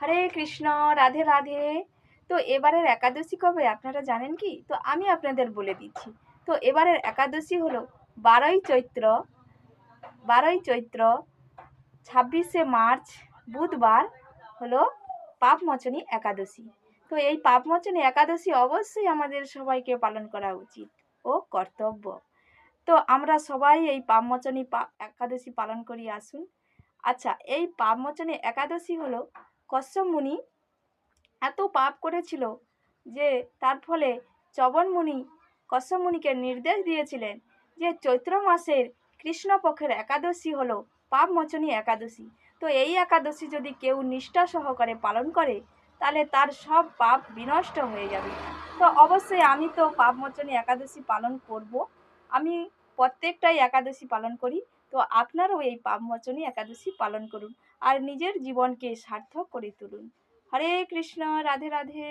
হরে কৃষ্ণ, রাধে রাধে। তো এবারের একাদশী কবে আপনারা জানেন কি? তো আমি আপনাদের বলে দিচ্ছি। তো এবারের একাদশী হলো 12ই চৈত্র, 26শে মার্চ বুধবার হলো পাপমোচনী একাদশী। তো এই পাপমোচনী একাদশী অবশ্যই আমাদের সবাইকে পালন করা উচিত ও কর্তব্য। তো আমরা সবাই এই পাপমোচনী একাদশী পালন করি, আসুন। আচ্ছা, এই পাপমোচনী একাদশী হলো কশ্যপ মুনি এত পাপ করেছিল যে তার ফলে চবন মুনি কশ্যপ মুনিকে নির্দেশ দিয়েছিলেন যে চৈত্র মাসের কৃষ্ণপক্ষের একাদশী হলো পাপমোচনী একাদশী। তো এই একাদশী যদি কেউ নিষ্ঠা সহকারে পালন করে তাহলে তার সব পাপ বিনষ্ট হয়ে যাবে। তো অবশ্যই আমি তো পাপমোচনী একাদশী পালন করব। আমি প্রত্যেকটাই একাদশী পালন করি। তো আপনারাও এই পাপমোচনী একাদশী পালন করুন আর নিজের জীবনকে সার্থক করে তুলুন। হরে কৃষ্ণ, রাধে রাধে।